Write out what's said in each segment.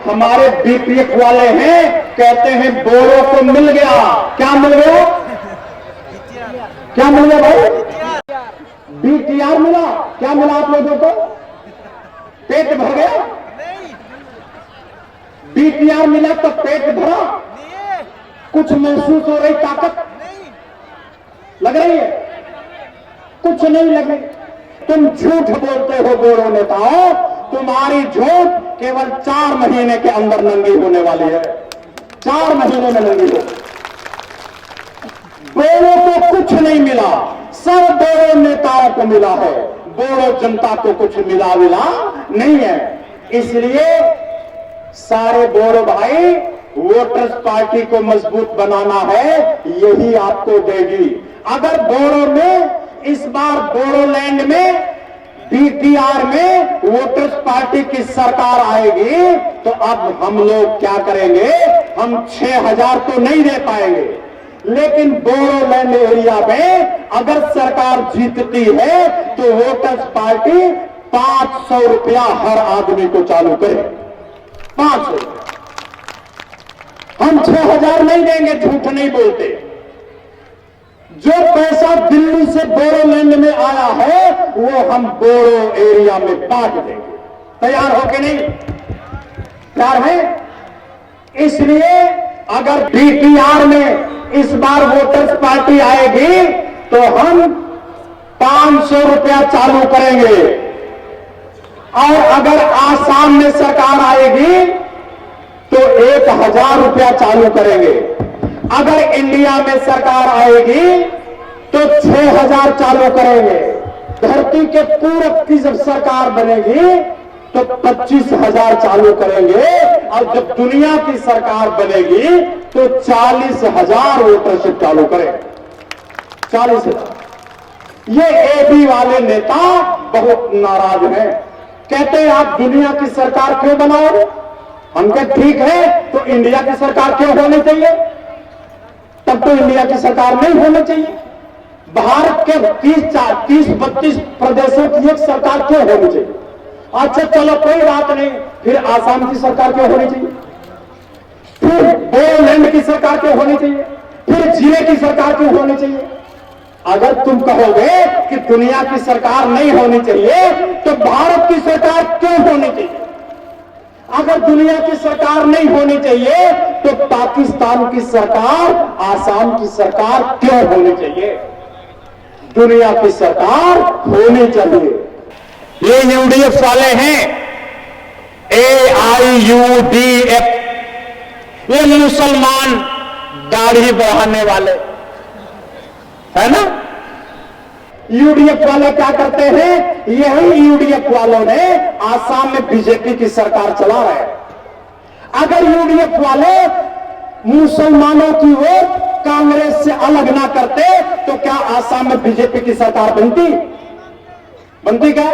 हमारे बीपीएफ वाले हैं, कहते हैं बोरो को मिल गया। क्या मिल गया? क्या मिल गया भाई? बीटीआर मिला। क्या मिला आप लोगों को? पेट भर गया? बीटीआर मिला तो पेट भरा? कुछ महसूस हो रही ताकत लग रही है? कुछ नहीं लगे। तुम झूठ बोलते हो बोरो नेताओं। तुम्हारी झूठ केवल 4 महीने के अंदर नंगी होने वाली है। 4 महीने में नंगी हो। बोरो को कुछ नहीं मिला, सब बोरो नेताओं को मिला है। बोरो जनता को कुछ मिला नहीं है। इसलिए सारे बोरो भाई, वोटर्स पार्टी को मजबूत बनाना है, यही आपको देगी। अगर बोरो में इस बार बोरोलैंड में बीटीआर में वोटर्स पार्टी की सरकार आएगी तो अब हम लोग क्या करेंगे? हम 6000 तो नहीं दे पाएंगे, लेकिन बोरोलैंड एरिया में अगर सरकार जीतती है तो वोटर्स पार्टी 500 रुपया हर आदमी को चालू करे। 500। हम 6000 नहीं देंगे, झूठ नहीं बोलते। जो पैसा दिल्ली से बोरोलैंड में आया है वो हम बोरो एरिया में बांट देंगे। तैयार हो के नहीं? तैयार है? इसलिए अगर बीटीआर में इस बार वोटर्स पार्टी आएगी तो हम 500 रुपया चालू करेंगे, और अगर आसाम में सरकार आएगी तो 1000 रुपया चालू करेंगे। अगर इंडिया में सरकार आएगी तो 6000 चालू करेंगे। धरती के पूरब की जब सरकार बनेगी तो 25000 चालू करेंगे, और जब दुनिया की सरकार बनेगी तो 40000 वोटरशिप चालू करेंगे। 40000। ये एबी वाले नेता बहुत नाराज हैं। कहते हैं आप दुनिया की सरकार क्यों बनाओ? हम कहते ठीक है, तो इंडिया की सरकार क्यों होनी चाहिए? तब तो इंडिया की सरकार नहीं होनी चाहिए। भारत के 30-32 प्रदेशों की एक सरकार क्यों होनी चाहिए? अच्छा चलो कोई बात नहीं, फिर आसाम की सरकार क्यों होनी चाहिए? फिर बोरोलैंड की सरकार क्यों होनी चाहिए? फिर जिले की सरकार क्यों होनी चाहिए? अगर तुम कहोगे कि दुनिया की सरकार नहीं होनी चाहिए तो भारत की सरकार क्यों होनी चाहिए? अगर दुनिया की सरकार नहीं होनी चाहिए तो पाकिस्तान की सरकार, आसाम की सरकार क्यों होनी चाहिए? दुनिया की सरकार होनी चाहिए। ये यूडीएफ वाले हैं, AIUDF, ये मुसलमान दाढ़ी बढ़ाने वाले है ना। यूडीएफ वाले क्या करते हैं? यही यूडीएफ वालों ने आसाम में बीजेपी की सरकार चला रहे हैं। अगर यूडीएफ वाले मुसलमानों की वोट कांग्रेस से अलग ना करते तो क्या आसाम में बीजेपी की सरकार बनती क्या?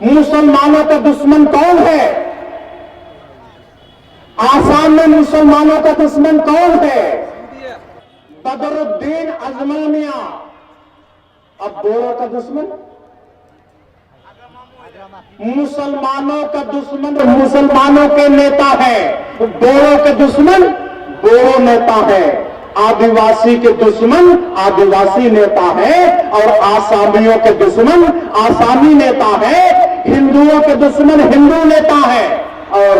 मुसलमानों का दुश्मन कौन है? आसाम में मुसलमानों का दुश्मन कौन है? बदरुद्दीन अजमल मियां। अब बोरो का दुश्मन मुसलमानों का दुश्मन मुसलमानों के नेता है, बोरो के दुश्मन बोरो नेता है, आदिवासी के दुश्मन आदिवासी नेता है, और आसामियों के दुश्मन आसामी नेता है, हिंदुओं के दुश्मन हिंदू नेता है, और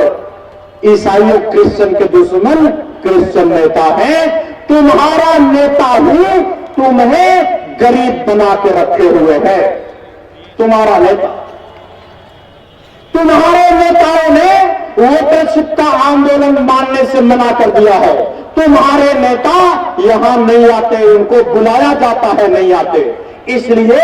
ईसाइयों क्रिश्चियन के दुश्मन क्रिश्चियन नेता है। तुम्हारा नेता ही तुम्हें गरीब बना के रखे हुए है। तुम्हारा नेता, तुम्हारे नेताओं ने वोटरशिप का आंदोलन मानने से मना कर दिया है। तुम्हारे नेता यहां नहीं आते, उनको बुलाया जाता है, नहीं आते। इसलिए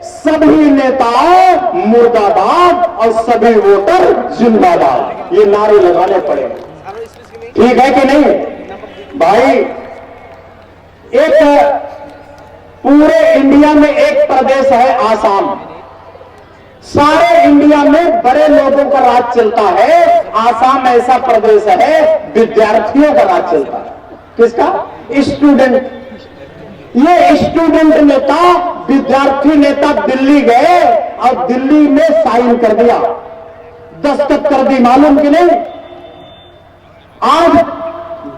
सभी नेताओं मुर्दाबाद और सभी वोटर जिंदाबाद, ये नारे लगाने पड़े। ठीक है कि नहीं भाई? एक पूरे इंडिया में एक प्रदेश है आसाम। सारे इंडिया में बड़े लोगों का राज चलता है, आसाम ऐसा प्रदेश है विद्यार्थियों का राज चलता है। किसका? स्टूडेंट। ये स्टूडेंट नेता, विद्यार्थी नेता दिल्ली गए और दिल्ली में साइन कर दिया। दस्तखत कर दी, मालूम कि नहीं? आज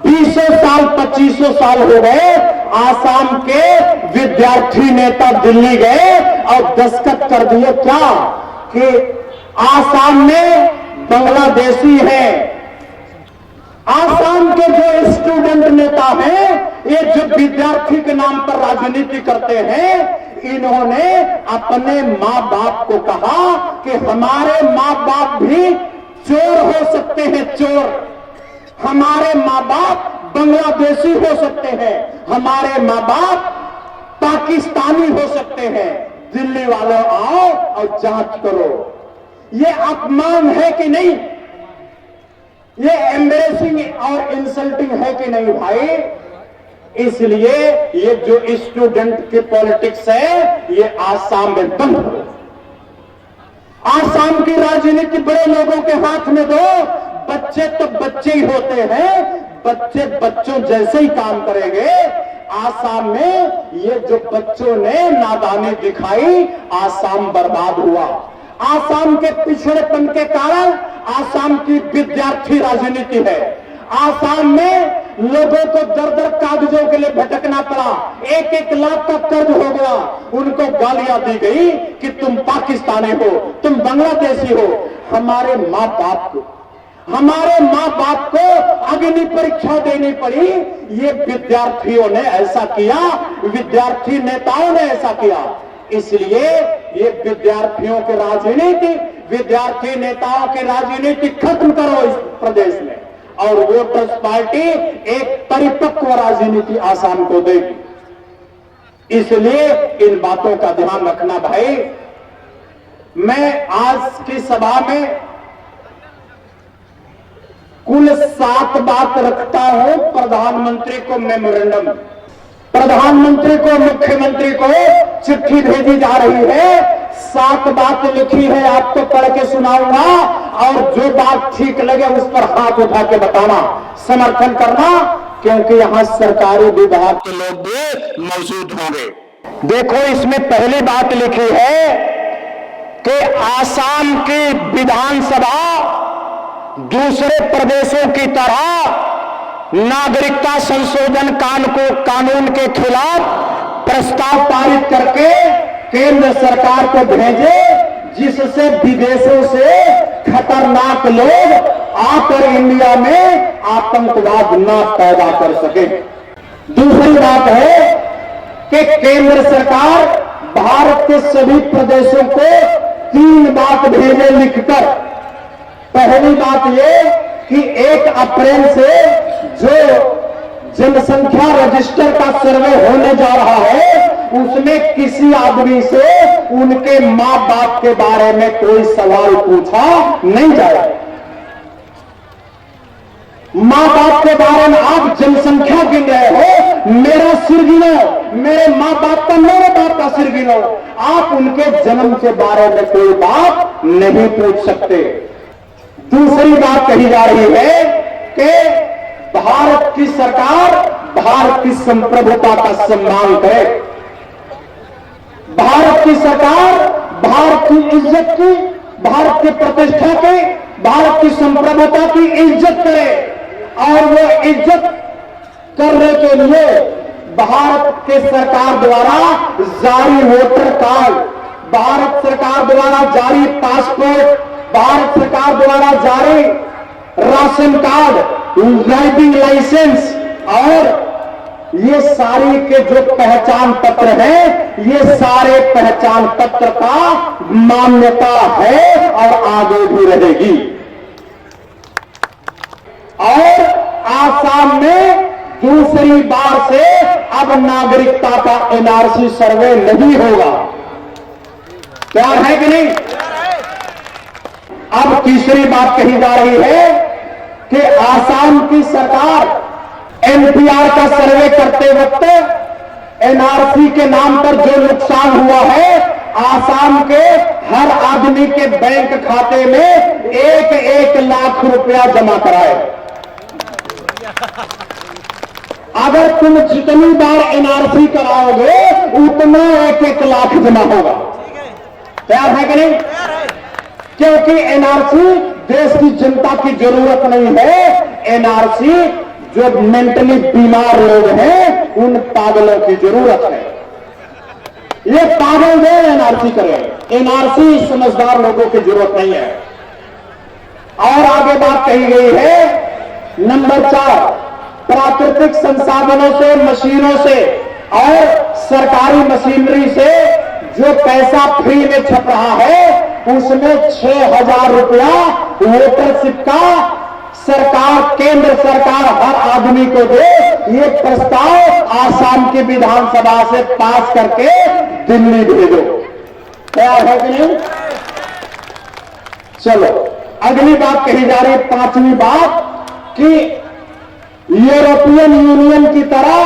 20 साल 25 साल हो गए, आसाम के विद्यार्थी नेता दिल्ली गए और दस्तखत कर दिए क्या कि आसाम में बांग्लादेशी है। आसाम के जो स्टूडेंट नेता हैं, ये जो विद्यार्थी के नाम पर राजनीति करते हैं, इन्होंने अपने मां बाप को कहा कि हमारे मां बाप भी चोर हो सकते हैं, चोर। हमारे मां बाप बांग्लादेशी हो सकते हैं, हमारे मां बाप पाकिस्तानी हो सकते हैं। दिल्ली वालों आओ और जांच करो। ये अपमान है कि नहीं? ये एम्बेरसिंग और इंसल्टिंग है कि नहीं भाई? इसलिए ये जो स्टूडेंट की पॉलिटिक्स है, ये आसाम में बंद हो। आसाम की राजनीति बड़े लोगों के हाथ में दो। बच्चे तो बच्चे ही होते हैं, बच्चे बच्चों जैसे ही काम करेंगे। आसाम में ये जो बच्चों ने नादानी दिखाई, आसाम बर्बाद हुआ। आसाम के पिछड़ेपन के कारण आसाम की विद्यार्थी राजनीति है। आसाम में लोगों को दर दर कागजों के लिए भटकना पड़ा। 1-1 लाख का कर्ज हो गया। उनको गालियां दी गई कि तुम पाकिस्तानी हो, तुम बांग्लादेशी हो। हमारे मां बाप को अग्नि परीक्षा देनी पड़ी। ये विद्यार्थियों ने ऐसा किया, विद्यार्थी नेताओं ने ऐसा किया। इसलिए ये विद्यार्थियों की राजनीति, विद्यार्थी नेताओं की राजनीति खत्म करो इस प्रदेश में, और वोटर्स पार्टी एक परिपक्व राजनीति आसाम को देगी। इसलिए इन बातों का ध्यान रखना भाई। मैं आज की सभा में कुल 7 बात रखता हूं। प्रधानमंत्री को मेमोरेंडम, प्रधानमंत्री को, मुख्यमंत्री को चिट्ठी भेजी जा रही है। 7 बात लिखी है, आपको पढ़ के सुनाऊंगा, और जो बात ठीक लगे उस पर हाथ उठा के बताना, समर्थन करना, क्योंकि यहां सरकारी विभाग के लोग भी मौजूद होंगे। देखो, इसमें पहली बात लिखी है कि आसाम की विधानसभा दूसरे प्रदेशों की तरह नागरिकता संशोधन कानून के खिलाफ प्रस्ताव पारित करके केंद्र सरकार को भेजे, जिससे विदेशों से खतरनाक लोग आकर इंडिया में आतंकवाद न पैदा कर सके। दूसरी बात है कि केंद्र सरकार भारत के सभी प्रदेशों को 3 बात भेजे लिखकर। पहली बात यह कि 1 अप्रैल से जो जनसंख्या रजिस्टर का सर्वे होने जा रहा है, उसमें किसी आदमी से उनके मां बाप के बारे में कोई सवाल पूछा नहीं जाए। मां बाप के बारे में आप जनसंख्या गिन रहे हो, मेरा सिर गिनो, मेरे मां बाप का, मेरे बाप का सिर गिनो। आप उनके जन्म के बारे में कोई बात नहीं पूछ सकते। दूसरी बात कही जा रही है कि भारत की सरकार भारत की संप्रभुता का सम्मान करे। भारत की सरकार भारत की इज्जत की, भारत की प्रतिष्ठा की, भारत की संप्रभुता की इज्जत करे, और वो इज्जत करने के लिए भारत के सरकार द्वारा जारी वोटर कार्ड, भारत सरकार द्वारा जारी पासपोर्ट, भारत सरकार द्वारा जारी राशन कार्ड, ड्राइविंग लाइसेंस, और ये सारी के जो पहचान पत्र हैं, ये सारे पहचान पत्र का मान्यता है और आगे भी रहेगी। और आसाम में दूसरी बार से अब नागरिकता का एनआरसी सर्वे नहीं होगा। प्यार है कि नहीं? अब तीसरी बात कही जा रही है कि आसाम की सरकार एनपीआर का सर्वे करते वक्त एनआरसी के नाम पर जो नुकसान हुआ है, आसाम के हर आदमी के बैंक खाते में 1-1 लाख रुपया जमा कराए। अगर तुम जितनी बार एनआरसी कराओगे, उतना 1-1 लाख जमा होगा। तैयार है कि नहीं? क्योंकि एनआरसी देश की जनता की जरूरत नहीं है। एनआरसी जो मेंटली बीमार लोग हैं उन पागलों की जरूरत है। ये पागल लोग एनआरसी करें, एनआरसी समझदार लोगों की जरूरत नहीं है। और आगे बात कही गई है नंबर 4, प्राकृतिक संसाधनों से, मशीनों से और सरकारी मशीनरी से जो पैसा फ्री में छप रहा है उसमें 6,000 रुपया वोटरशिप का सरकार, केंद्र सरकार हर आदमी को दे। ये प्रस्ताव आसाम की विधानसभा से पास करके दिल्ली भेजो। तैयार है कि नहीं? चलो अगली बात कही जा रही है, 5वीं बात, कि यूरोपियन यूनियन की तरह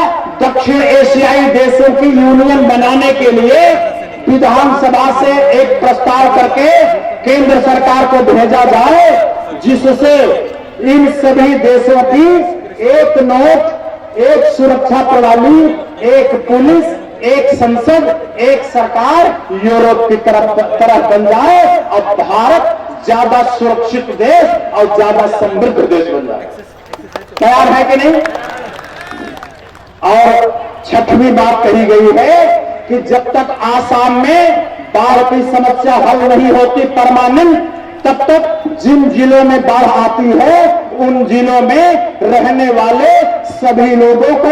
दक्षिण एशियाई देशों की यूनियन बनाने के लिए विधानसभा से एक प्रस्ताव करके केंद्र सरकार को भेजा जाए, जिससे इन सभी देशों की एक नोट, एक सुरक्षा प्रणाली, एक पुलिस, एक संसद, एक सरकार यूरोप की तरफ बन जाए और भारत ज्यादा सुरक्षित देश और ज्यादा समृद्ध देश बन जाए। तैयार है कि नहीं? और 6वीं बात कही गई है कि जब तक आसाम में बाढ़ की समस्या हल नहीं होती परमानेंट, तब तक जिन जिलों में बाढ़ आती है उन जिलों में रहने वाले सभी लोगों को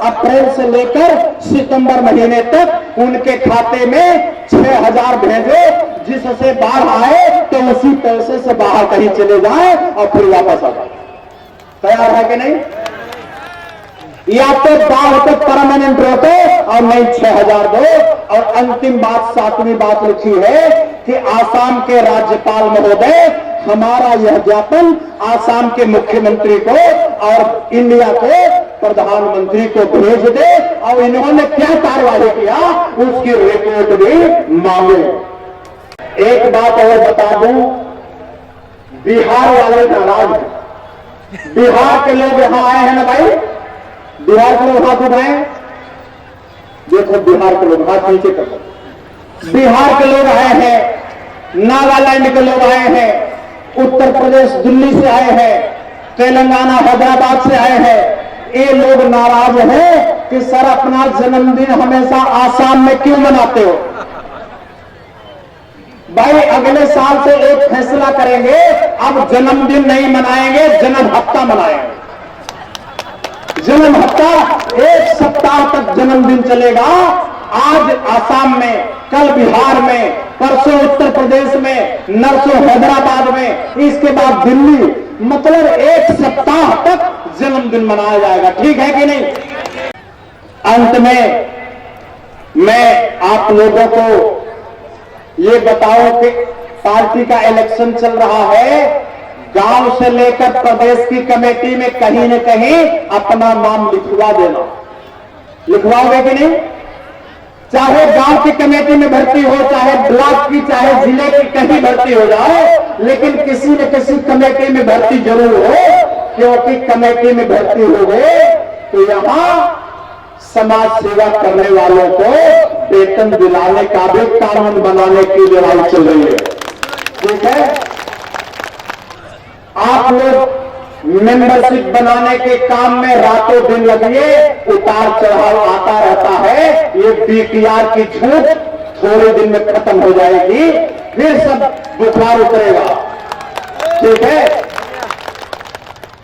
अप्रैल से लेकर सितंबर महीने तक उनके खाते में 6,000 भेजो, जिससे बाढ़ आए तो उसी पैसे से बाहर कहीं चले जाए और फिर वापस आ जाए। तैयार है कि नहीं? या तो बाढ़ को परमानेंट रोको और नहीं 6,000 दो। और अंतिम बात, 7वीं बात लिखी है कि आसाम के राज्यपाल महोदय हमारा यह ज्ञापन आसाम के मुख्यमंत्री को और इंडिया के प्रधानमंत्री को भेज दे और इन्होंने क्या कार्रवाई किया उसकी रिपोर्ट भी मांगे। एक बात और बता दूं, बिहार वाले नाराज हैं। बिहार के लोग यहां आए हैं ना भाई, बिहार के लोग हाथ उठाए, देखो बिहार के लोग हाथ नीचे कर, बिहार के लोग आए हैं, नागालैंड के लोग आए हैं, उत्तर प्रदेश दिल्ली से आए हैं, तेलंगाना हैदराबाद से आए हैं। ये लोग नाराज हैं कि सर अपना जन्मदिन हमेशा आसाम में क्यों मनाते हो? भाई अगले साल से एक फैसला करेंगे, अब जन्मदिन नहीं मनाएंगे, जन्म हफ्ता मनाएंगे। जन्म हफ्ता 1 सप्ताह तक जन्मदिन चलेगा। आज आसाम में, कल बिहार में, परसों उत्तर प्रदेश में, नरसों हैदराबाद में, इसके बाद दिल्ली, मतलब 1 सप्ताह तक जन्मदिन मनाया जाएगा। ठीक है कि नहीं? अंत में मैं आप लोगों को ये बताओ कि पार्टी का इलेक्शन चल रहा है, गांव से लेकर प्रदेश की कमेटी में कहीं न कहीं अपना नाम लिखवा देना। लिखवाओगे कि नहीं? चाहे गांव की कमेटी में भर्ती हो, चाहे ब्लॉक की, चाहे जिले की, कहीं भर्ती हो जाओ, लेकिन किसी न किसी कमेटी में भर्ती जरूर हो, क्योंकि कमेटी में भर्ती हो गए तो यहां समाज सेवा करने वालों को वेतन दिलाने का भी कानून बनाने की लड़ाई चल रही है। ठीक है? आप लोग मेंबरशिप बनाने के काम में रातों दिन लगिए, उतार चढ़ाव आता रहता है। ये बीटीआर की झूठ थोड़े दिन में खत्म हो जाएगी, फिर सब बुखार उतरेगा। ठीक है?